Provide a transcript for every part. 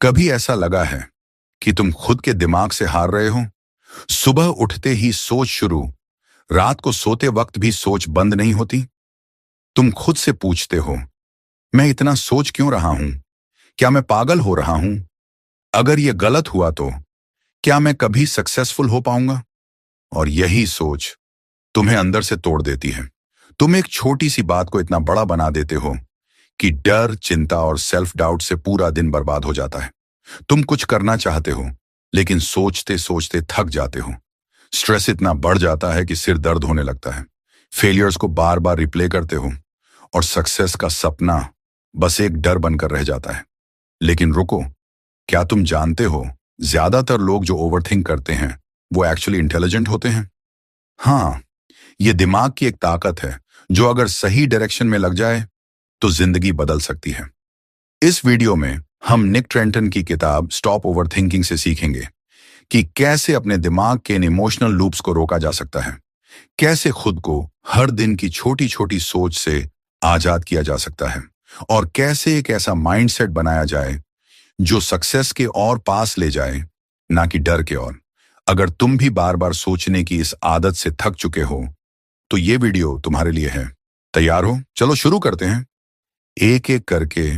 कभी ऐसा लगा है कि तुम खुद के दिमाग से हार रहे हो? सुबह उठते ही सोच शुरू, रात को सोते वक्त भी सोच बंद नहीं होती। तुम खुद से पूछते हो, मैं इतना सोच क्यों रहा हूं? क्या मैं पागल हो रहा हूं? अगर यह गलत हुआ तो क्या मैं कभी सक्सेसफुल हो पाऊंगा? और यही सोच तुम्हें अंदर से तोड़ देती है। तुम एक छोटी सी बात को इतना बड़ा बना देते हो कि डर, चिंता और सेल्फ डाउट से पूरा दिन बर्बाद हो जाता है। तुम कुछ करना चाहते हो, लेकिन सोचते सोचते थक जाते हो। स्ट्रेस इतना बढ़ जाता है कि सिर दर्द होने लगता है। फेलियर्स को बार बार रिप्ले करते हो और सक्सेस का सपना बस एक डर बनकर रह जाता है। लेकिन रुको, क्या तुम जानते हो, ज्यादातर लोग जो ओवरथिंक करते हैं वो एक्चुअली इंटेलिजेंट होते हैं। हाँ, ये दिमाग की एक ताकत है जो अगर सही डायरेक्शन में लग जाए तो जिंदगी बदल सकती है। इस वीडियो में हम निक ट्रेंटन की किताब स्टॉप ओवरथिंकिंग से सीखेंगे कि कैसे अपने दिमाग के इन इमोशनल लूप्स को रोका जा सकता है, कैसे खुद को हर दिन की छोटी छोटी सोच से आजाद किया जा सकता है और कैसे एक ऐसा माइंडसेट बनाया जाए जो सक्सेस के और पास ले जाए, ना कि डर के ओर। अगर तुम भी बार बार सोचने की इस आदत से थक चुके हो तो ये वीडियो तुम्हारे लिए है। तैयार हो? चलो शुरू करते हैं। एक एक करके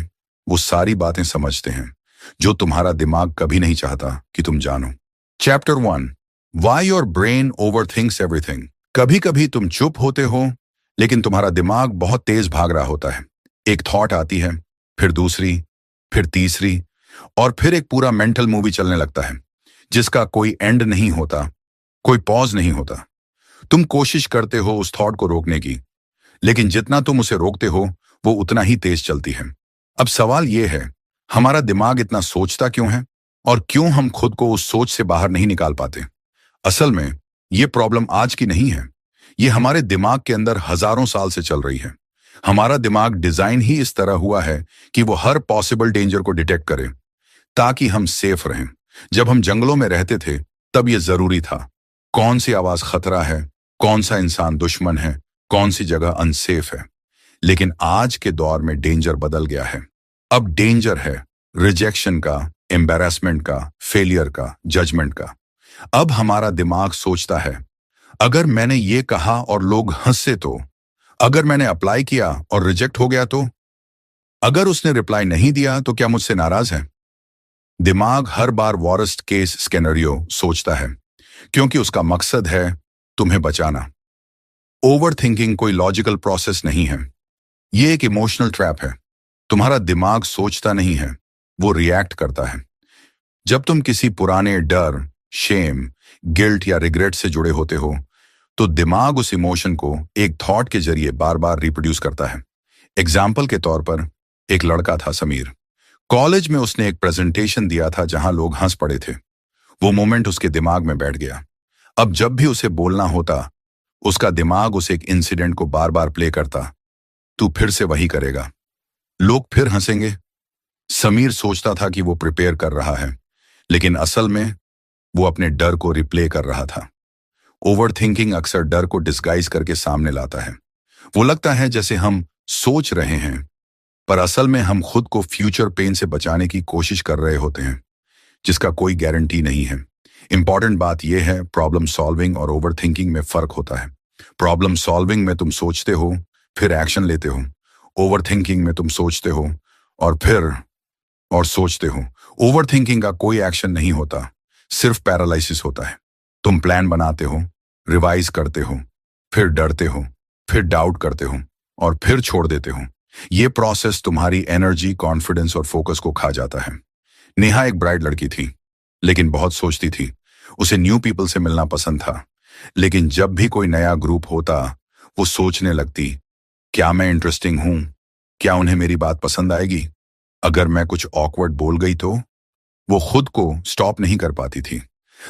वो सारी बातें समझते हैं जो तुम्हारा दिमाग कभी नहीं चाहता कि तुम जानो। Chapter 1, why your brain over thinks everything. कभी कभी तुम चुप होते हो, लेकिन तुम्हारा दिमाग बहुत तेज भाग रहा होता है। एक थॉट आती है, फिर दूसरी, फिर तीसरी, और फिर एक पूरा मेंटल मूवी चलने लगता है जिसका कोई एंड नहीं होता, कोई पॉज नहीं होता। तुम कोशिश करते हो उस थॉट को रोकने की, लेकिन जितना तुम उसे रोकते हो वो उतना ही तेज चलती है। अब सवाल यह है, हमारा दिमाग इतना सोचता क्यों है और क्यों हम खुद को उस सोच से बाहर नहीं निकाल पाते? असल में यह प्रॉब्लम आज की नहीं है, यह हमारे दिमाग के अंदर हजारों साल से चल रही है। हमारा दिमाग डिजाइन ही इस तरह हुआ है कि वो हर पॉसिबल डेंजर को डिटेक्ट करे ताकि हम सेफ रहें। जब हम जंगलों में रहते थे तब यह जरूरी था, कौन सी आवाज खतरा है, कौन सा इंसान दुश्मन है, कौन सी जगह अनसेफ है। लेकिन आज के दौर में डेंजर बदल गया है। अब डेंजर है रिजेक्शन का, एम्बैरेसमेंट का, फेलियर का, जजमेंट का। अब हमारा दिमाग सोचता है, अगर मैंने ये कहा और लोग हंसे तो, अगर मैंने अप्लाई किया और रिजेक्ट हो गया तो, अगर उसने रिप्लाई नहीं दिया तो क्या मुझसे नाराज है? दिमाग हर बार वर्स्ट केस स्केनरियो सोचता है क्योंकि उसका मकसद है तुम्हें बचाना। ओवर थिंकिंग कोई लॉजिकल प्रोसेस नहीं है, ये एक इमोशनल ट्रैप है। तुम्हारा दिमाग सोचता नहीं है, वो रिएक्ट करता है। जब तुम किसी पुराने डर, शेम, गिल्ट या रिग्रेट से जुड़े होते हो तो दिमाग उस इमोशन को एक थॉट के जरिए बार बार रिप्रोड्यूस करता है। एग्जाम्पल के तौर पर, एक लड़का था समीर। कॉलेज में उसने एक प्रेजेंटेशन दिया था जहां लोग हंस पड़े थे। वो मोमेंट उसके दिमाग में बैठ गया। अब जब भी उसे बोलना होता, उसका दिमाग उस एक इंसिडेंट को बार बार प्ले करता, तू फिर से वही करेगा, लोग फिर हंसेंगे। समीर सोचता था कि वो प्रिपेयर कर रहा है, लेकिन असल में वो अपने डर को रिप्ले कर रहा था। ओवरथिंकिंग अक्सर डर को डिस्गाइज करके सामने लाता है। वो लगता है जैसे हम सोच रहे हैं, पर असल में हम खुद को फ्यूचर पेन से बचाने की कोशिश कर रहे होते हैं, जिसका कोई गारंटी नहीं है। इंपॉर्टेंट बात यह है, प्रॉब्लम सॉल्विंग और ओवरथिंकिंग में फर्क होता है। प्रॉब्लम सॉल्विंग में तुम सोचते हो, फिर एक्शन लेते हो। ओवरथिंकिंग में तुम सोचते हो और फिर सोचते हो। ओवरथिंकिंग का कोई एक्शन नहीं होता, सिर्फ पैरालिसिस होता है। तुम प्लान बनाते हो, रिवाइज करते हो, फिर डरते हो, फिर डाउट करते हो और फिर छोड़ देते हो। यह प्रोसेस तुम्हारी एनर्जी, कॉन्फिडेंस और फोकस को खा जाता है। नेहा एक ब्राइट लड़की थी, लेकिन बहुत सोचती थी। उसे न्यू पीपल से मिलना पसंद था, लेकिन जब भी कोई नया ग्रुप होता वो सोचने लगती, क्या मैं इंटरेस्टिंग हूं? क्या उन्हें मेरी बात पसंद आएगी? अगर मैं कुछ ऑकवर्ड बोल गई तो? वो खुद को स्टॉप नहीं कर पाती थी।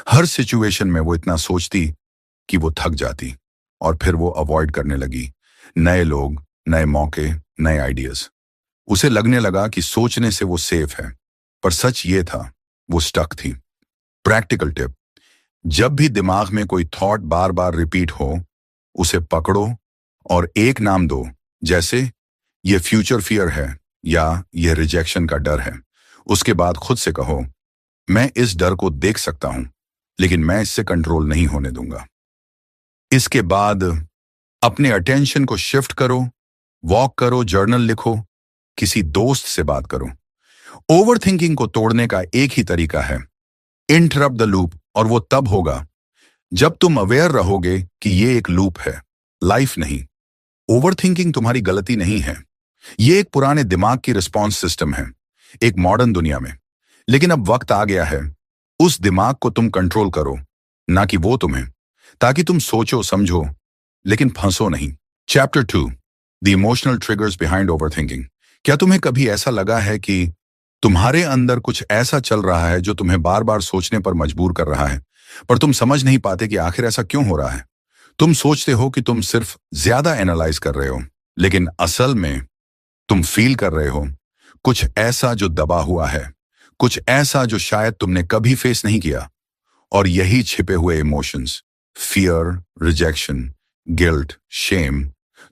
हर सिचुएशन में वो इतना सोचती कि वो थक जाती और फिर वो अवॉइड करने लगी नए लोग, नए मौके, नए आइडियाज। उसे लगने लगा कि सोचने से वो सेफ है, पर सच ये था, वो स्टक थी। प्रैक्टिकल टिप, जब भी दिमाग में कोई थॉट बार बार रिपीट हो, उसे पकड़ो और एक नाम दो, जैसे ये फ्यूचर फियर है या ये रिजेक्शन का डर है। उसके बाद खुद से कहो, मैं इस डर को देख सकता हूं, लेकिन मैं इससे कंट्रोल नहीं होने दूंगा। इसके बाद अपने अटेंशन को शिफ्ट करो, वॉक करो, जर्नल लिखो, किसी दोस्त से बात करो। ओवर थिंकिंग को तोड़ने का एक ही तरीका है, इंटरप्ट द लूप, और वो तब होगा जब तुम अवेयर रहोगे कि ये एक लूप है, लाइफ नहीं। ओवर थिंकिंग तुम्हारी गलती नहीं है, ये एक पुराने दिमाग की रिस्पॉन्स सिस्टम है, एक मॉडर्न दुनिया में। लेकिन अब वक्त आ गया है, उस दिमाग को तुम कंट्रोल करो, ना कि वो तुम्हें, ताकि तुम सोचो समझो लेकिन फंसो नहीं। Chapter 2, the emotional triggers behind over thinking. क्या तुम्हें कभी ऐसा लगा है कि तुम्हारे अंदर कुछ ऐसा चल रहा है जो तुम्हें बार बार सोचने पर मजबूर कर रहा है, पर तुम समझ नहीं पाते कि आखिर ऐसा क्यों हो रहा है? तुम सोचते हो कि तुम सिर्फ ज्यादा एनालाइज कर रहे हो, लेकिन असल में तुम फील कर रहे हो कुछ ऐसा जो दबा हुआ है, कुछ ऐसा जो शायद तुमने कभी फेस नहीं किया। और यही छिपे हुए emotions, fear, rejection, guilt, shame,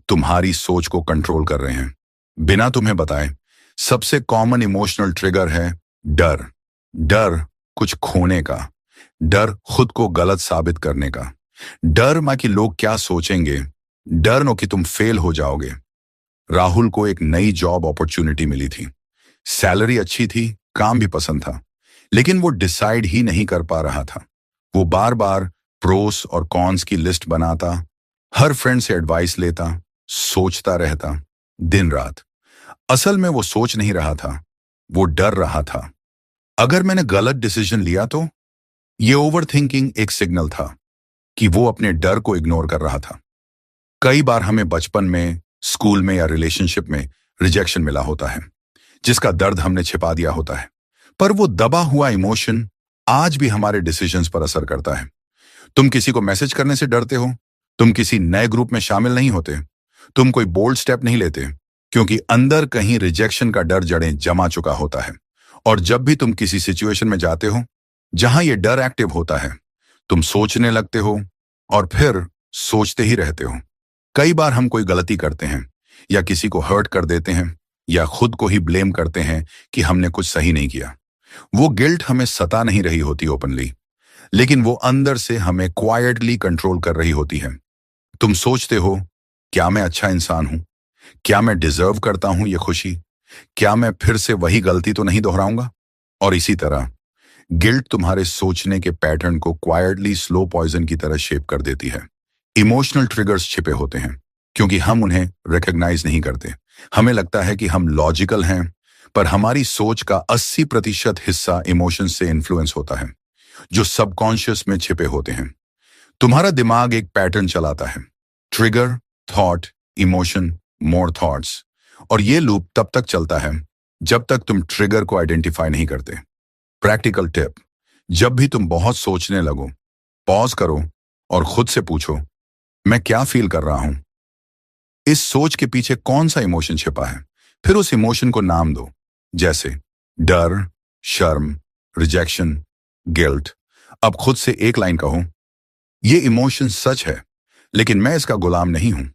तुम्हारी सोच को कंट्रोल कर रहे हैं बिना तुम्हें बताए। सबसे कॉमन इमोशनल ट्रिगर है डर। डर कुछ खोने का, डर खुद को गलत साबित करने का, डर मां कि लोग क्या सोचेंगे, डर नो कि तुम फेल हो जाओगे। राहुल को एक नई जॉब अपॉर्चुनिटी मिली थी, सैलरी अच्छी थी, काम भी पसंद था, लेकिन वो डिसाइड ही नहीं कर पा रहा था। वो बार बार प्रोस और कॉन्स की लिस्ट बनाता, हर फ्रेंड से एडवाइस लेता, सोचता रहता दिन रात। असल में वो सोच नहीं रहा था, वो डर रहा था। अगर मैंने गलत डिसीजन लिया तो? ये ओवर थिंकिंग एक सिग्नल था कि वो अपने डर को इग्नोर कर रहा था। कई बार हमें बचपन में, स्कूल में या रिलेशनशिप में रिजेक्शन मिला होता है, जिसका दर्द हमने छिपा दिया होता है, पर वो दबा हुआ इमोशन आज भी हमारे डिसीजंस पर असर करता है। तुम किसी को मैसेज करने से डरते हो, तुम किसी नए ग्रुप में शामिल नहीं होते, तुम कोई बोल्ड स्टेप नहीं लेते, क्योंकि अंदर कहीं रिजेक्शन का डर जड़ें जमा चुका होता है। और जब भी तुम किसी सिचुएशन में जाते हो जहां ये डर एक्टिव होता है, तुम सोचने लगते हो और फिर सोचते ही रहते हो। कई बार हम कोई गलती करते हैं या किसी को हर्ट कर देते हैं या खुद को ही ब्लेम करते हैं कि हमने कुछ सही नहीं किया। वो गिल्ट हमें सता नहीं रही होती ओपनली, लेकिन वो अंदर से हमें क्वाइटली कंट्रोल कर रही होती है। तुम सोचते हो, क्या मैं अच्छा इंसान हूं? क्या मैं डिजर्व करता हूं ये खुशी? क्या मैं फिर से वही गलती तो नहीं दोहराऊंगा? और इसी तरह गिल्ट तुम्हारे सोचने के पैटर्न को क्वाइटली स्लो पॉइजन की तरह शेप कर देती है। इमोशनल ट्रिगर्स छिपे होते हैं क्योंकि हम उन्हें रिकॉग्नाइज नहीं करते। हमें लगता है कि हम लॉजिकल हैं, पर हमारी सोच का 80% हिस्सा इमोशन से इन्फ्लुएंस होता है, जो सबकॉन्शियस में छिपे होते हैं। तुम्हारा दिमाग एक पैटर्न चलाता है, trigger, thought, emotion, more thoughts, और ये लूप तब तक चलता है जब तक तुम ट्रिगर को आइडेंटिफाई नहीं करते। प्रैक्टिकल टिप, जब भी तुम बहुत सोचने लगो, पॉज करो और खुद से पूछो, मैं क्या फील कर रहा हूं? इस सोच के पीछे कौन सा इमोशन छिपा है? फिर उस इमोशन को नाम दो, जैसे डर, शर्म, रिजेक्शन, गिल्ट। अब खुद से एक लाइन कहो, ये इमोशन सच है, लेकिन मैं इसका गुलाम नहीं हूं।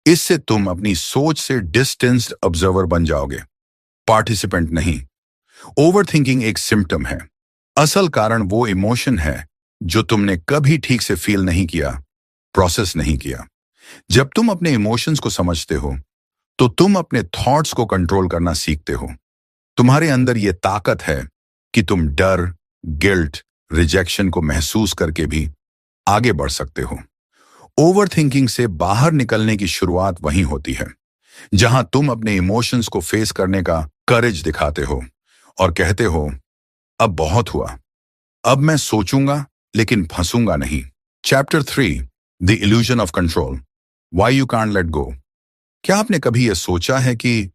इससे तुम अपनी सोच से डिस्टेंस्ड ऑब्जर्वर बन जाओगे, पार्टिसिपेंट नहीं। ओवरथिंकिंग एक सिम्टम है, असल कारण वो इमोशन है जो तुमने कभी ठीक से फील नहीं किया, प्रोसेस नहीं किया। जब तुम अपने इमोशंस को समझते हो तो तुम अपने थॉट्स को कंट्रोल करना सीखते हो। तुम्हारे अंदर ये ताकत है कि तुम डर, गिल्ट, रिजेक्शन को महसूस करके भी आगे बढ़ सकते हो। ओवरथिंकिंग से बाहर निकलने की शुरुआत वहीं होती है जहां तुम अपने इमोशंस को फेस करने का करेज दिखाते हो और कहते हो, अब बहुत हुआ, अब मैं सोचूंगा लेकिन फंसूंगा नहीं। Chapter 3, the illusion of control, why you can't let go. क्या आपने कभी यह सोचा है कि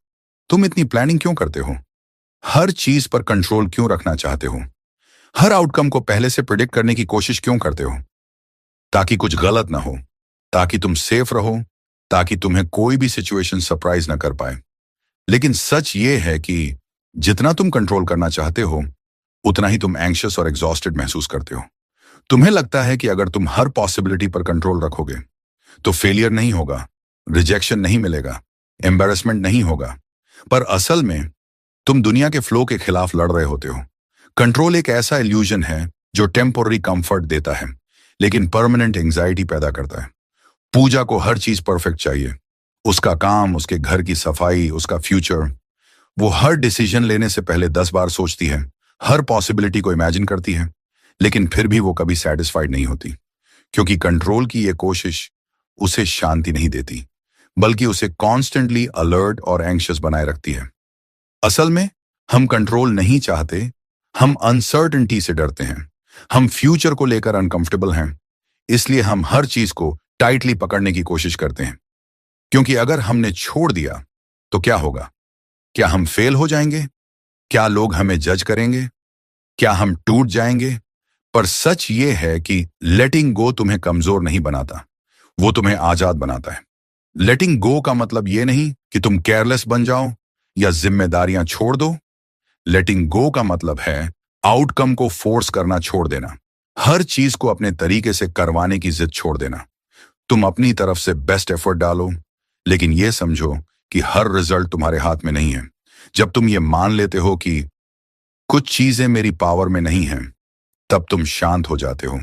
तुम इतनी प्लानिंग क्यों करते हो? हर चीज पर कंट्रोल क्यों रखना चाहते हो? हर आउटकम को पहले से प्रिडिक्ट करने की कोशिश क्यों करते हो? ताकि कुछ गलत ना हो, ताकि तुम सेफ रहो, ताकि तुम्हें कोई भी सिचुएशन सरप्राइज ना कर पाए। लेकिन सच ये है कि जितना तुम कंट्रोल करना चाहते हो, उतना ही तुम एंग्शियस और एग्जॉस्टेड महसूस करते हो। तुम्हें लगता है कि अगर तुम हर पॉसिबिलिटी पर कंट्रोल रखोगे तो फेलियर नहीं होगा, रिजेक्शन नहीं मिलेगा, एम्बैरेसमेंट नहीं होगा। पर असल में तुम दुनिया के फ्लो के खिलाफ लड़ रहे होते हो। कंट्रोल एक ऐसा इल्यूजन है जो टेम्पोररी कंफर्ट देता है, लेकिन परमानेंट एंजाइटी पैदा करता है। पूजा को हर चीज परफेक्ट चाहिए, उसका काम, उसके घर की सफाई, उसका फ्यूचर। वो हर डिसीजन लेने से पहले 10 बार सोचती है, हर पॉसिबिलिटी को इमेजिन करती है, लेकिन फिर भी वो कभी सेटिस्फाइड नहीं होती, क्योंकि कंट्रोल की ये कोशिश उसे शांति नहीं देती, बल्कि उसे कॉन्स्टेंटली अलर्ट और एंग्शियस बनाए रखती है। असल में हम कंट्रोल नहीं चाहते, हम अनसर्टेनिटी से डरते हैं, हम फ्यूचर को लेकर अनकंफर्टेबल हैं, इसलिए हम हर चीज को टाइटली पकड़ने की कोशिश करते हैं। क्योंकि अगर हमने छोड़ दिया तो क्या होगा? क्या हम फेल हो जाएंगे? क्या लोग हमें जज करेंगे? क्या हम टूट जाएंगे? पर सच ये है कि लेटिंग गो तुम्हें कमजोर नहीं बनाता, वो तुम्हें आजाद बनाता है। लेटिंग गो का मतलब ये नहीं कि तुम केयरलेस बन जाओ या जिम्मेदारियां छोड़ दो। लेटिंग गो का मतलब है आउटकम को फोर्स करना छोड़ देना, हर चीज को अपने तरीके से करवाने की जिद छोड़ देना। तुम अपनी तरफ से बेस्ट एफर्ट डालो, लेकिन यह समझो कि हर रिजल्ट तुम्हारे हाथ में नहीं है। जब तुम ये मान लेते हो कि कुछ चीजें मेरी पावर में नहीं हैं, तब तुम शांत हो जाते हो,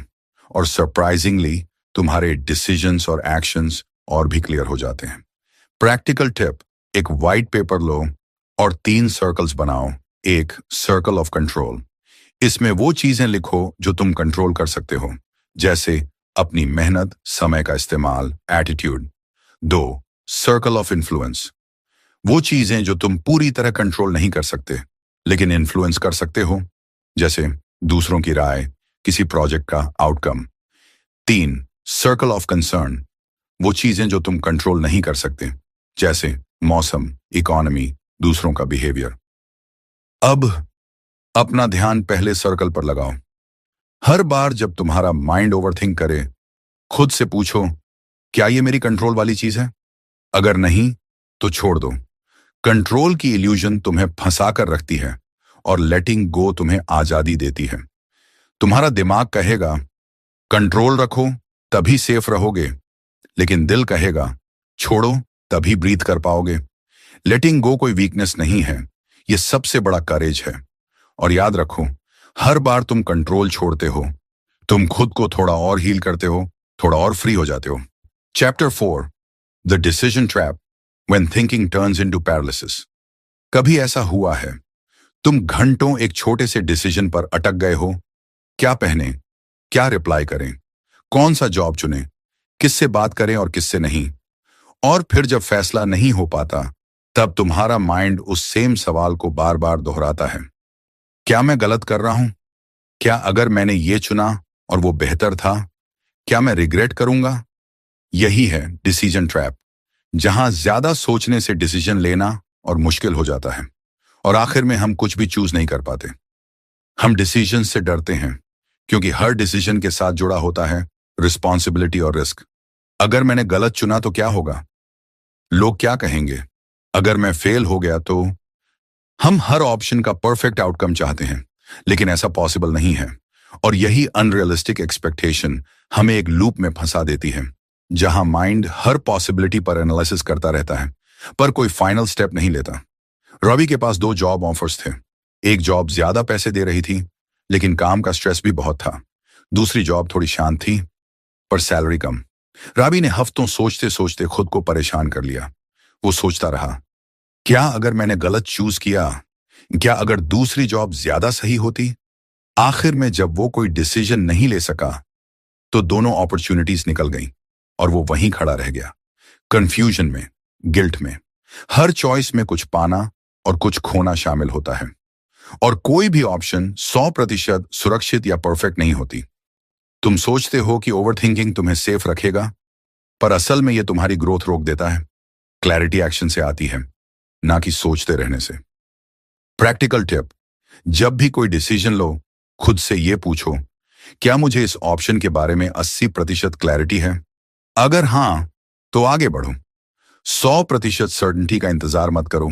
और सरप्राइजिंगली तुम्हारे डिसीजंस और एक्शंस और भी क्लियर हो जाते हैं। प्रैक्टिकल टिप, एक वाइट पेपर लो और 3 सर्कल्स बनाओ। एक सर्कल ऑफ कंट्रोल, इसमें वो चीजें लिखो जो तुम कंट्रोल कर सकते हो, जैसे अपनी मेहनत, समय का इस्तेमाल, एटीट्यूड। 2 सर्कल ऑफ इन्फ्लुएंस, वो चीजें जो तुम पूरी तरह कंट्रोल नहीं कर सकते लेकिन इन्फ्लुएंस कर सकते हो, जैसे दूसरों की राय, किसी प्रोजेक्ट का आउटकम। 3 सर्कल ऑफ कंसर्न, वो चीजें जो तुम कंट्रोल नहीं कर सकते, जैसे मौसम, इकोनॉमी, दूसरों का बिहेवियर। अब अपना ध्यान पहले सर्कल पर लगाओ। हर बार जब तुम्हारा माइंड ओवरथिंक करे, खुद से पूछो, क्या ये मेरी कंट्रोल वाली चीज है? अगर नहीं तो छोड़ दो। कंट्रोल की इल्यूजन तुम्हें फंसा कर रखती है और लेटिंग गो तुम्हें आजादी देती है। तुम्हारा दिमाग कहेगा कंट्रोल रखो तभी सेफ रहोगे, लेकिन दिल कहेगा छोड़ो तभी ब्रीथ कर पाओगे। लेटिंग गो कोई वीकनेस नहीं है, ये सबसे बड़ा करेज है। और याद रखो, हर बार तुम कंट्रोल छोड़ते हो, तुम खुद को थोड़ा और हील करते हो, थोड़ा और फ्री हो जाते हो। Chapter 4, the decision trap, when thinking turns into paralysis. कभी ऐसा हुआ है तुम घंटों एक छोटे से डिसीजन पर अटक गए हो? क्या पहने, क्या रिप्लाई करें, कौन सा जॉब चुने, किससे बात करें और किससे नहीं। और फिर जब फैसला नहीं हो पाता, तब तुम्हारा माइंड उस सेम सवाल को बार बार दोहराता है, क्या मैं गलत कर रहा हूं? क्या अगर मैंने ये चुना और वो बेहतर था, क्या मैं रिग्रेट करूंगा? यही है डिसीजन ट्रैप, जहां ज्यादा सोचने से डिसीजन लेना और मुश्किल हो जाता है, और आखिर में हम कुछ भी चूज नहीं कर पाते। हम डिसीजन से डरते हैं क्योंकि हर डिसीजन के साथ जुड़ा होता है रिस्पॉन्सिबिलिटी और रिस्क। अगर मैंने गलत चुना तो क्या होगा? लोग क्या कहेंगे? अगर मैं फेल हो गया तो? हम हर ऑप्शन का परफेक्ट आउटकम चाहते हैं, लेकिन ऐसा पॉसिबल नहीं है। और यही अनरियलिस्टिक एक्सपेक्टेशन हमें एक लूप में फंसा देती है, जहां माइंड हर पॉसिबिलिटी पर एनालिसिस करता रहता है, पर कोई फाइनल स्टेप नहीं लेता। रवि के पास 2 जॉब ऑफर्स थे। एक जॉब ज्यादा पैसे दे रही थी, लेकिन काम का स्ट्रेस भी बहुत था। दूसरी जॉब थोड़ी शांत थी, पर सैलरी कम। रवि ने हफ्तों सोचते सोचते खुद को परेशान कर लिया। वो सोचता रहा, क्या अगर मैंने गलत चूज किया? क्या अगर दूसरी जॉब ज्यादा सही होती? आखिर में जब वो कोई डिसीजन नहीं ले सका, तो दोनों अपॉर्चुनिटीज निकल गईं और वो वहीं खड़ा रह गया, कंफ्यूजन में, गिल्ट में। हर चॉइस में कुछ पाना और कुछ खोना शामिल होता है, और कोई भी ऑप्शन 100% सुरक्षित या परफेक्ट नहीं होती। तुम सोचते हो कि ओवरथिंकिंग तुम्हें सेफ रखेगा, पर असल में यह तुम्हारी ग्रोथ रोक देता है। क्लैरिटी एक्शन से आती है, ना कि सोचते रहने से। प्रैक्टिकल टिप, जब भी कोई डिसीजन लो, खुद से यह पूछो, क्या मुझे इस ऑप्शन के बारे में 80% क्लैरिटी है? अगर हां, तो आगे बढ़ो। 100% सर्टेनिटी का इंतजार मत करो,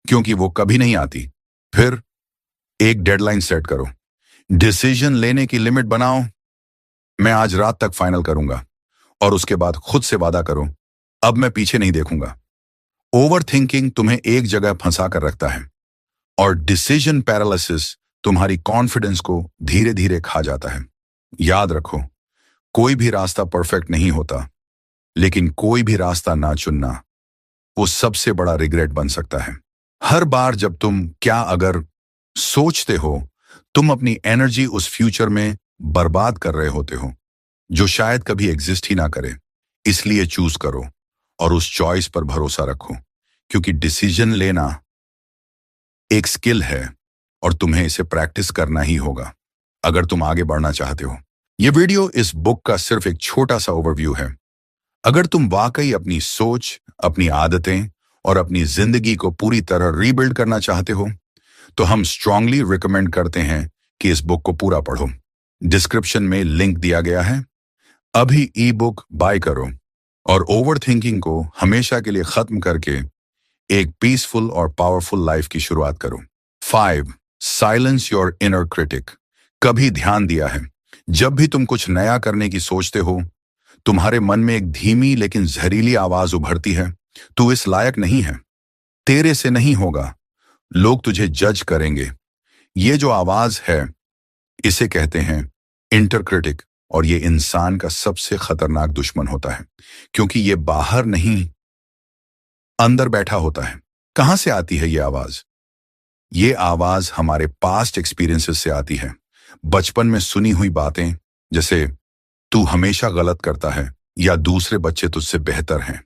क्योंकि वो कभी नहीं आती। फिर एक डेडलाइन सेट करो, डिसीजन लेने की लिमिट बनाओ। मैं आज रात तक फाइनल करूंगा, और उसके बाद खुद से वादा करो, अब मैं पीछे नहीं देखूंगा। ओवर थिंकिंग तुम्हें एक जगह फंसा कर रखता है, और डिसीजन पैरालिसिस तुम्हारी कॉन्फिडेंस को धीरे धीरे खा जाता है। याद रखो, कोई भी रास्ता परफेक्ट नहीं होता, लेकिन कोई भी रास्ता ना चुनना वो सबसे बड़ा रिग्रेट बन सकता है। हर बार जब तुम क्या अगर सोचते हो, तुम अपनी एनर्जी उस फ्यूचर में बर्बाद कर रहे होते हो जो शायद कभी एग्जिस्ट ही ना करे। इसलिए चूज करो और उस चॉइस पर भरोसा रखो, क्योंकि डिसीजन लेना एक स्किल है और तुम्हें इसे प्रैक्टिस करना ही होगा अगर तुम आगे बढ़ना चाहते हो। यह वीडियो इस बुक का सिर्फ एक छोटा सा ओवरव्यू है। अगर तुम वाकई अपनी सोच, अपनी आदतें और अपनी जिंदगी को पूरी तरह रीबिल्ड करना चाहते हो, तो हम स्ट्रांगली रिकमेंड करते हैं कि इस बुक को पूरा पढ़ो। डिस्क्रिप्शन में लिंक दिया गया है। अभी ई बुक बाय करो और ओवर थिंकिंग को हमेशा के लिए खत्म करके एक पीसफुल और पावरफुल लाइफ की शुरुआत करो। 5. Silence your inner critic. कभी ध्यान दिया है, जब भी तुम कुछ नया करने की सोचते हो, तुम्हारे मन में एक धीमी लेकिन जहरीली आवाज उभरती है, तू इस लायक नहीं है, तेरे से नहीं होगा, लोग तुझे जज करेंगे। ये जो आवाज है, इसे कहते हैं इंटर क्रिटिक, और ये इंसान का सबसे खतरनाक दुश्मन होता है, क्योंकि ये बाहर नहीं अंदर बैठा होता है। कहां से आती है ये आवाज? ये आवाज हमारे पास्ट एक्सपीरियंसेस से आती है। बचपन में सुनी हुई बातें, जैसे तू हमेशा गलत करता है या दूसरे बच्चे तुझसे बेहतर हैं।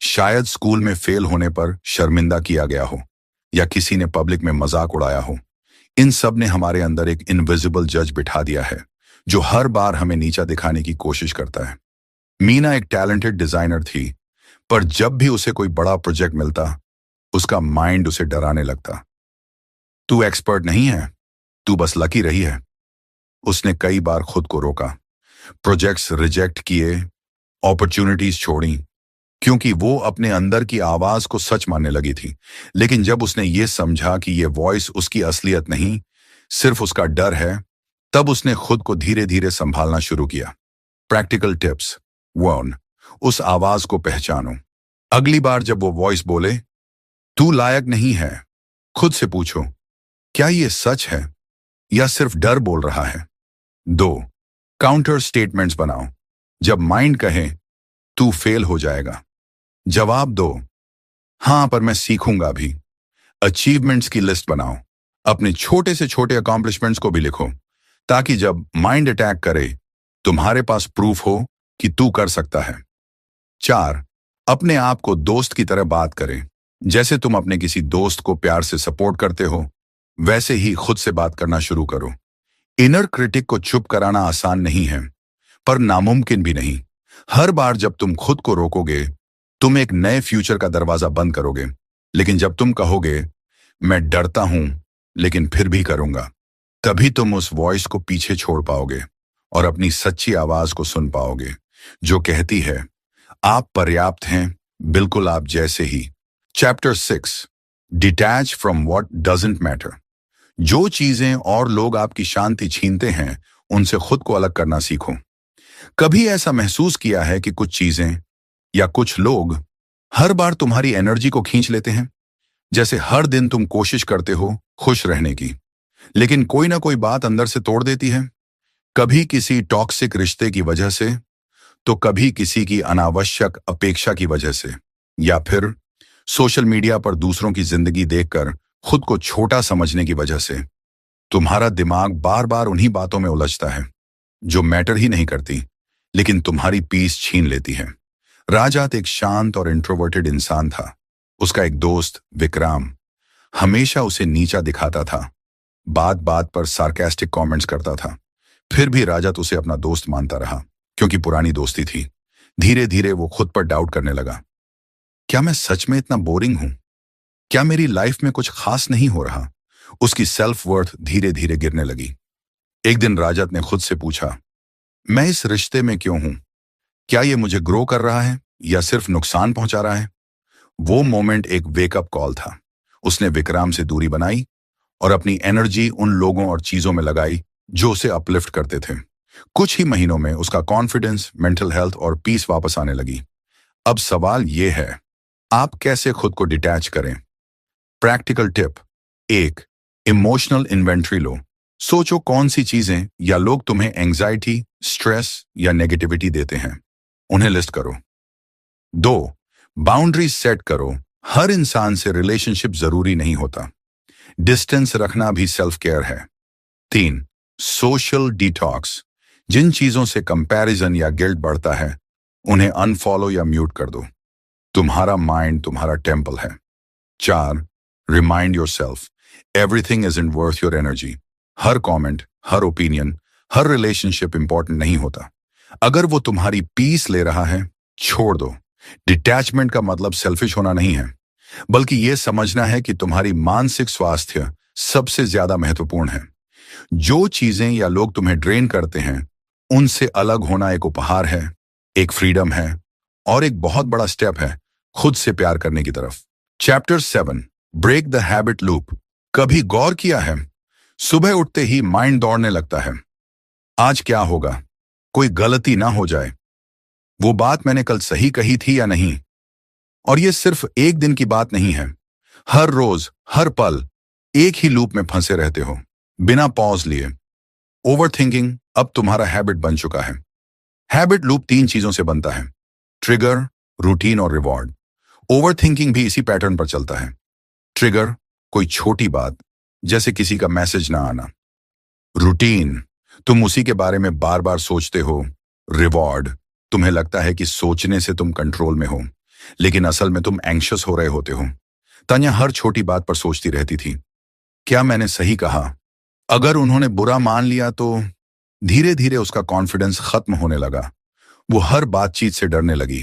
शायद स्कूल में फेल होने पर शर्मिंदा किया गया हो या किसी ने पब्लिक में मजाक उड़ाया हो। इन सब ने हमारे अंदर एक इनविजिबल जज बिठा दिया है जो हर बार हमें नीचा दिखाने की कोशिश करता है। मीना एक टैलेंटेड डिजाइनर थी, पर जब भी उसे कोई बड़ा प्रोजेक्ट मिलता, उसका माइंड उसे डराने लगता। तू एक्सपर्ट नहीं है, तू बस लकी रही है। उसने कई बार खुद को रोका, प्रोजेक्ट्स रिजेक्ट किए, अपॉर्चुनिटीज छोड़ी, क्योंकि वो अपने अंदर की आवाज को सच मानने लगी थी। लेकिन जब उसने ये समझा कि ये वॉइस उसकी असलियत नहीं, सिर्फ उसका डर है, तब उसने खुद को धीरे धीरे संभालना शुरू किया। Practical tips. 1. उस आवाज को पहचानो। अगली बार जब वो वॉइस बोले तू लायक नहीं है, खुद से पूछो, क्या ये सच है या सिर्फ डर बोल रहा है? 2. काउंटर स्टेटमेंट्स बनाओ। जब माइंड कहे तू फेल हो जाएगा, जवाब दो, हां पर मैं सीखूंगा भी। अचीवमेंट्स की लिस्ट बनाओ। अपने छोटे से छोटे अकॉम्प्लिशमेंट्स को भी लिखो, ताकि जब माइंड अटैक करे, तुम्हारे पास प्रूफ हो कि तू कर सकता है। 4. अपने आप को दोस्त की तरह बात करें। जैसे तुम अपने किसी दोस्त को प्यार से सपोर्ट करते हो, वैसे ही खुद से बात करना शुरू करो। इनर क्रिटिक को चुप कराना आसान नहीं है, पर नामुमकिन भी नहीं। हर बार जब तुम खुद को रोकोगे, तुम एक नए फ्यूचर का दरवाजा बंद करोगे। लेकिन जब तुम कहोगे मैं डरता हूं लेकिन फिर भी करूंगा, तभी तुम उस वॉइस को पीछे छोड़ पाओगे और अपनी सच्ची आवाज को सुन पाओगे, जो कहती है आप पर्याप्त हैं, बिल्कुल आप जैसे ही। Chapter 6. Detach from what doesn't matter. जो चीजें और लोग आपकी शांति छीनते हैं, उनसे खुद को अलग करना सीखो। कभी ऐसा महसूस किया है कि कुछ चीजें या कुछ लोग हर बार तुम्हारी एनर्जी को खींच लेते हैं? जैसे हर दिन तुम कोशिश करते हो खुश रहने की, लेकिन कोई ना कोई बात अंदर से तोड़ देती है। कभी किसी टॉक्सिक रिश्ते की वजह से, तो कभी किसी की अनावश्यक अपेक्षा की वजह से, या फिर सोशल मीडिया पर दूसरों की जिंदगी देखकर खुद को छोटा समझने की वजह से। तुम्हारा दिमाग बार बार उन्हीं बातों में उलझता है जो मैटर ही नहीं करती, लेकिन तुम्हारी पीस छीन लेती है। राजात एक शांत और इंट्रोवर्टेड इंसान था। उसका एक दोस्त विक्राम हमेशा उसे नीचा दिखाता था, बात बात पर सार्केस्टिक कमेंट्स करता था। फिर भी राजात उसे अपना दोस्त मानता रहा, क्योंकि पुरानी दोस्ती थी। धीरे धीरे वो खुद पर डाउट करने लगा, क्या मैं सच में इतना बोरिंग हूं? क्या मेरी लाइफ में कुछ खास नहीं हो रहा? उसकी सेल्फ वर्थ धीरे धीरे गिरने लगी। एक दिन राजात ने खुद से पूछा, मैं इस रिश्ते में क्यों हूं? क्या ये मुझे ग्रो कर रहा है या सिर्फ नुकसान पहुंचा रहा है? वो मोमेंट एक वेकअप कॉल था। उसने विक्राम से दूरी बनाई और अपनी एनर्जी उन लोगों और चीजों में लगाई जो उसे अपलिफ्ट करते थे। कुछ ही महीनों में उसका कॉन्फिडेंस, मेंटल हेल्थ और पीस वापस आने लगी। अब सवाल यह है, आप कैसे खुद को डिटैच करें? Practical tip. 1. इमोशनल इन्वेंट्री लो। सोचो कौन सी चीजें या लोग तुम्हें एंजाइटी, स्ट्रेस या नेगेटिविटी देते हैं, उन्हें लिस्ट करो। 2. बाउंड्रीज सेट करो। हर इंसान से रिलेशनशिप जरूरी नहीं होता। डिस्टेंस रखना भी सेल्फ केयर है। 3. Social detox. जिन चीजों से कंपैरिजन या गिल्ट बढ़ता है, उन्हें अनफॉलो या म्यूट कर दो। तुम्हारा माइंड तुम्हारा टेम्पल है। 4. Remind yourself everything isn't worth your energy. Her comment, her opinion, her relationship important नहीं होता। अगर वो तुम्हारी पीस ले रहा है, छोड़ दो। डिटैचमेंट का मतलब सेल्फिश होना नहीं है, बल्कि यह समझना है कि तुम्हारी मानसिक स्वास्थ्य सबसे ज्यादा महत्वपूर्ण है। जो चीजें या लोग तुम्हें ड्रेन करते हैं, उनसे अलग होना एक उपहार है, एक फ्रीडम है और एक बहुत बड़ा स्टेप है खुद से प्यार करने की तरफ। Chapter 7, break the habit loop. कभी गौर किया है, सुबह उठते ही माइंड दौड़ने लगता है। आज क्या होगा, कोई गलती ना हो जाए, वो बात मैंने कल सही कही थी या नहीं। और ये सिर्फ एक दिन की बात नहीं है, हर रोज हर पल एक ही लूप में फंसे रहते हो बिना पॉज लिए। ओवर थिंकिंग अब तुम्हारा हैबिट बन चुका है। हैबिट लूप 3 चीजों से बनता है, ट्रिगर, रूटीन और रिवॉर्ड। ओवर थिंकिंग भी इसी पैटर्न पर चलता है। ट्रिगर, कोई छोटी बात जैसे किसी का मैसेज ना आना। रूटीन, तुम उसी के बारे में बार बार सोचते हो। रिवॉर्ड, तुम्हें लगता है कि सोचने से तुम कंट्रोल में हो, लेकिन असल में तुम एंग्शियस हो रहे होते हो। तान्या हर छोटी बात पर सोचती रहती थी, क्या मैंने सही कहा? अगर उन्होंने बुरा मान लिया तो? धीरे धीरे उसका कॉन्फिडेंस खत्म होने लगा। वो हर बातचीत से डरने लगी,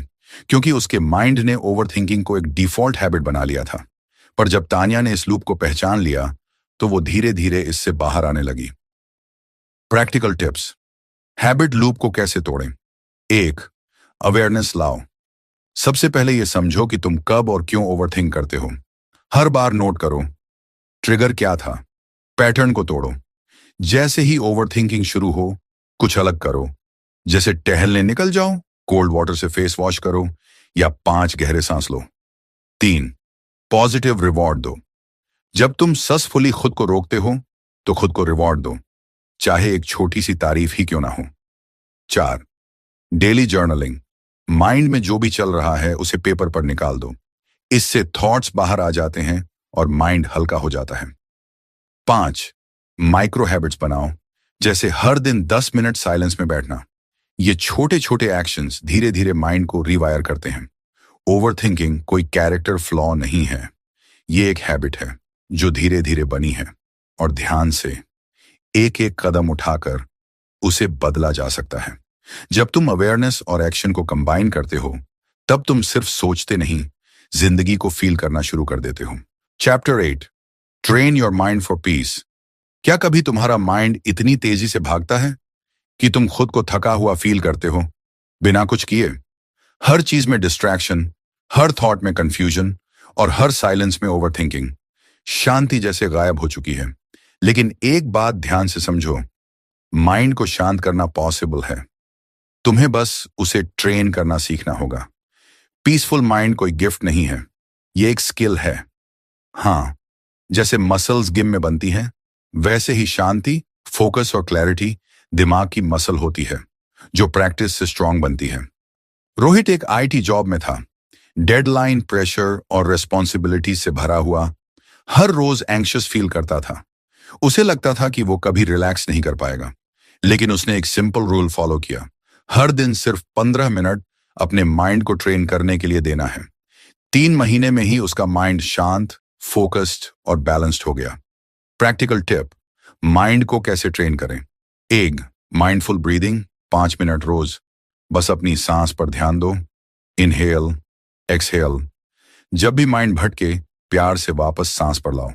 क्योंकि उसके माइंड ने ओवरथिंकिंग को एक डिफॉल्ट हैबिट बना लिया था। पर जब तान्या ने इस लूप को पहचान लिया, तो वो धीरे धीरे इससे बाहर आने लगी। प्रैक्टिकल टिप्स, हैबिट लूप को कैसे तोड़ें। 1. अवेयरनेस लाओ। सबसे पहले यह समझो कि तुम कब और क्यों ओवरथिंक करते हो। हर बार नोट करो, ट्रिगर क्या था, पैटर्न को तोड़ो। जैसे ही ओवरथिंकिंग शुरू हो, कुछ अलग करो, जैसे टहलने निकल जाओ, कोल्ड वाटर से फेस वॉश करो या 5 गहरे सांस लो। 3. पॉजिटिव रिवॉर्ड दो। जब तुम ससफुली खुद को रोकते हो, तो खुद को रिवॉर्ड दो, चाहे एक छोटी सी तारीफ ही क्यों ना हो। 4. Daily journaling. माइंड में जो भी चल रहा है उसे पेपर पर निकाल दो। इससे थॉट्स बाहर आ जाते हैं और माइंड हल्का हो जाता है। 5. माइक्रो हैबिट्स बनाओ, जैसे हर दिन 10 मिनट साइलेंस में बैठना। ये छोटे छोटे एक्शंस धीरे धीरे माइंड को रिवायर करते हैं। ओवरथिंकिंग कोई कैरेक्टर फ्लॉ नहीं है, ये एक हैबिट है जो धीरे धीरे बनी है, और ध्यान से एक एक कदम उठाकर उसे बदला जा सकता है। जब तुम अवेयरनेस और एक्शन को कंबाइन करते हो, तब तुम सिर्फ सोचते नहीं, जिंदगी को फील करना शुरू कर देते हो। Chapter 8, train your mind for piece. क्या कभी तुम्हारा माइंड इतनी तेजी से भागता है कि तुम खुद को थका हुआ फील करते हो बिना कुछ किए? हर चीज में डिस्ट्रैक्शन, हर थॉट में कंफ्यूजन और हर साइलेंस में ओवरथिंकिंग। शांति जैसे गायब हो चुकी है। लेकिन एक बात ध्यान से समझो, माइंड को शांत करना पॉसिबल है, तुम्हें बस उसे ट्रेन करना सीखना होगा। पीसफुल माइंड कोई गिफ्ट नहीं है, ये एक स्किल है। हाँ, जैसे मसल्स जिम में बनती हैं, वैसे ही शांति, फोकस और क्लैरिटी दिमाग की मसल होती है, जो प्रैक्टिस से स्ट्रांग बनती है। रोहित एक आईटी जॉब में था, डेडलाइन, प्रेशर और रिस्पॉन्सिबिलिटी से भरा हुआ। हर रोज एंग्शियस फील करता था। उसे लगता था कि वो कभी रिलैक्स नहीं कर पाएगा। लेकिन उसने एक सिंपल रूल फॉलो किया, हर दिन सिर्फ 15 मिनट अपने माइंड को ट्रेन करने के लिए देना है। 3 महीने में ही उसका माइंड शांत, फोकस्ड और बैलेंस्ड हो गया। प्रैक्टिकल टिप, माइंड को कैसे ट्रेन करें। 1. माइंडफुल ब्रीदिंग, 5 मिनट रोज। बस अपनी सांस पर ध्यान दो, इनहेल, एक्सहेल। जब भी माइंड भटके, प्यार से वापस सांस पर लाओ।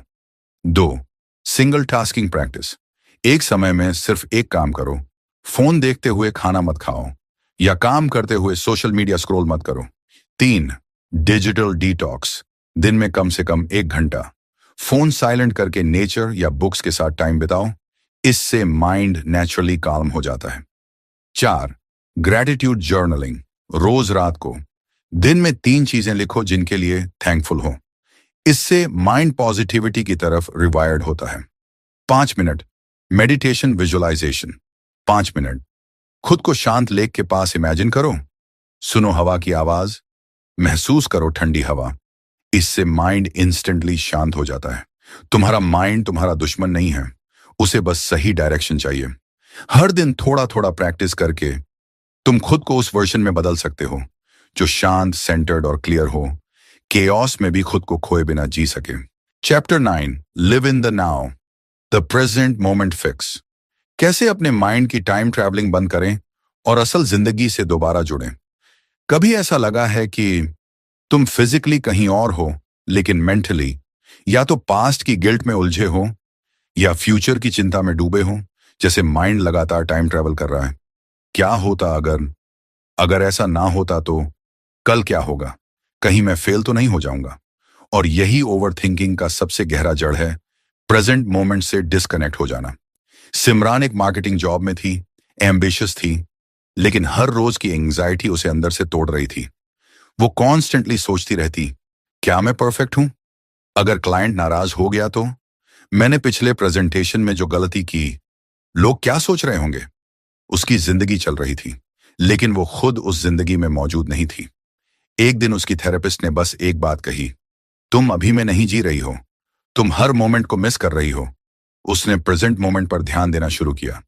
2. सिंगल टास्किंग प्रैक्टिस, एक समय में सिर्फ एक काम करो। फोन देखते हुए खाना मत खाओ या काम करते हुए सोशल मीडिया स्क्रॉल मत करो। 3. डिजिटल डिटॉक्स, दिन में कम से कम 1 घंटा फोन साइलेंट करके नेचर या बुक्स के साथ टाइम बिताओ। इससे माइंड नेचुरली काम हो जाता है। 4. ग्रैटिट्यूड जर्नलिंग, रोज रात को दिन में 3 चीजें लिखो जिनके लिए थैंकफुल हो। इससे माइंड पॉजिटिविटी की तरफ रिवायर्ड होता है। 5 मिनट मेडिटेशन विजुअलाइजेशन। 5 मिनट खुद को शांत लेक के पास इमेजिन करो। सुनो हवा की आवाज, महसूस करो ठंडी हवा। इससे माइंड इंस्टेंटली शांत हो जाता है। तुम्हारा माइंड तुम्हारा दुश्मन नहीं है, उसे बस सही डायरेक्शन चाहिए। हर दिन थोड़ा थोड़ा प्रैक्टिस करके तुम खुद को उस वर्जन में बदल सकते हो जो शांत, सेंटर्ड और क्लियर हो, केओस में भी खुद को खोए बिना जी सके। Chapter 9, live in the now, the present moment fix. कैसे अपने माइंड की टाइम ट्रैवलिंग बंद करें और असल जिंदगी से दोबारा जुड़ें। कभी ऐसा लगा है कि तुम फिजिकली कहीं और हो लेकिन मेंटली या तो पास्ट की गिल्ट में उलझे हो या फ्यूचर की चिंता में डूबे हो, जैसे माइंड लगातार टाइम ट्रैवल कर रहा है। क्या होता अगर अगर ऐसा ना होता तो कल क्या होगा, कहीं मैं फेल तो नहीं हो जाऊंगा। और यही ओवर थिंकिंग का सबसे गहरा जड़ है, प्रेजेंट मोमेंट से डिस्कनेक्ट हो जाना। सिमरान एक मार्केटिंग जॉब में थी, एम्बिशियस थी, लेकिन हर रोज की एंग्जाइटी उसे अंदर से तोड़ रही थी। वो कॉन्स्टेंटली सोचती रहती, क्या मैं परफेक्ट हूं? अगर क्लाइंट नाराज हो गया तो? मैंने पिछले प्रेजेंटेशन में जो गलती की, लोग क्या सोच रहे होंगे? उसकी जिंदगी चल रही थी, लेकिन वो खुद उस जिंदगी में मौजूद नहीं थी। एक दिन उसकी थेरेपिस्ट ने बस एक बात कही, तुम अभी में नहीं जी रही हो, तुम हर मोमेंट को मिस कर रही हो। उसने प्रेजेंट मोमेंट पर ध्यान देना शुरू किया।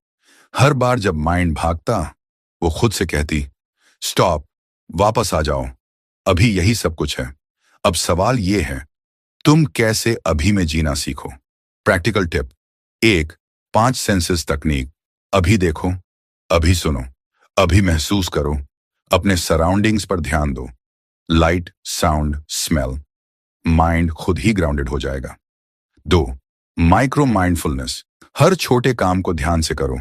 हर बार जब माइंड भागता, वो खुद से कहती, स्टॉप, वापस आ जाओ, अभी यही सब कुछ है। अब सवाल ये है, तुम कैसे अभी में जीना सीखो। प्रैक्टिकल टिप 1, 5 सेंसेस तकनीक। अभी देखो, अभी सुनो, अभी महसूस करो, अपने सराउंडिंग्स पर ध्यान दो। लाइट, साउंड, स्मेल, माइंड खुद ही ग्राउंडेड हो जाएगा। 2, माइक्रो माइंडफुलनेस। हर छोटे काम को ध्यान से करो,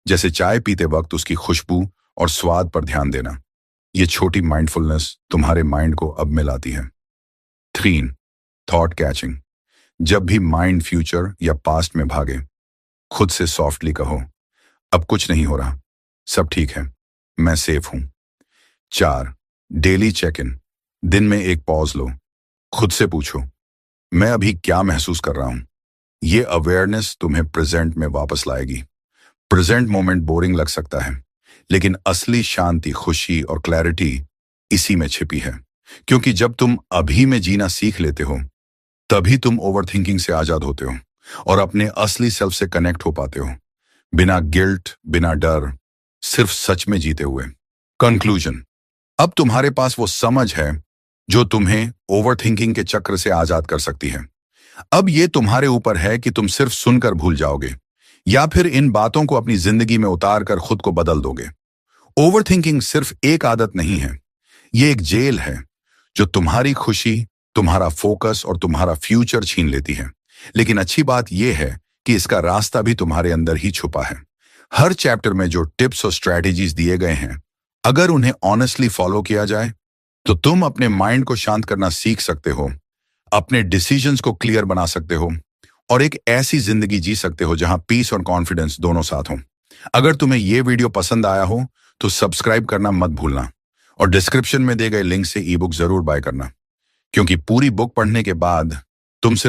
जैसे चाय पीते वक्त उसकी खुशबू और स्वाद पर ध्यान देना। ये छोटी माइंडफुलनेस तुम्हारे माइंड को अब में लाती है। 3, थॉट कैचिंग। जब भी माइंड फ्यूचर या पास्ट में भागे, खुद से सॉफ्टली कहो, अब कुछ नहीं हो रहा, सब ठीक है, मैं सेफ हूं। 4, डेली चेक इन। दिन में एक पॉज लो, खुद से पूछो, मैं अभी क्या महसूस कर रहा हूं। ये अवेयरनेस तुम्हें प्रेजेंट में वापस लाएगी। प्रेजेंट मोमेंट बोरिंग लग सकता है, लेकिन असली शांति, खुशी और क्लैरिटी इसी में छिपी है। क्योंकि जब तुम अभी में जीना सीख लेते हो, तभी तुम ओवरथिंकिंग से आजाद होते हो और अपने असली सेल्फ से कनेक्ट हो पाते हो, बिना गिल्ट, बिना डर, सिर्फ सच में जीते हुए। कंक्लूजन, अब तुम्हारे पास वो समझ है जो तुम्हें ओवरथिंकिंग के चक्र से आजाद कर सकती है। अब ये तुम्हारे ऊपर है कि तुम सिर्फ सुनकर भूल जाओगे या फिर इन बातों को अपनी जिंदगी में उतार कर खुद को बदल दोगे। ओवरथिंकिंग सिर्फ एक आदत नहीं है, ये एक जेल है जो तुम्हारी खुशी, तुम्हारा फोकस और तुम्हारा फ्यूचर छीन लेती है। लेकिन अच्छी बात यह है कि इसका रास्ता भी तुम्हारे अंदर ही छुपा है। हर चैप्टर में जो टिप्स और स्ट्रैटेजीज दिए गए हैं, अगर उन्हें ऑनेस्टली फॉलो किया जाए तो तुम अपने माइंड को शांत करना सीख सकते हो, अपने डिसीजंस को क्लियर बना सकते हो और एक ऐसी जिंदगी जी सकते हो जहां पीस और कॉन्फिडेंस दोनों साथ हों। अगर तुम्हें यह वीडियो पसंद आया हो तो सब्सक्राइब करना मत भूलना और डिस्क्रिप्शन में दिए गए लिंक से ई बुक जरूर बाय करना, क्योंकि पूरी बुक पढ़ने के बाद तुम सिर्फ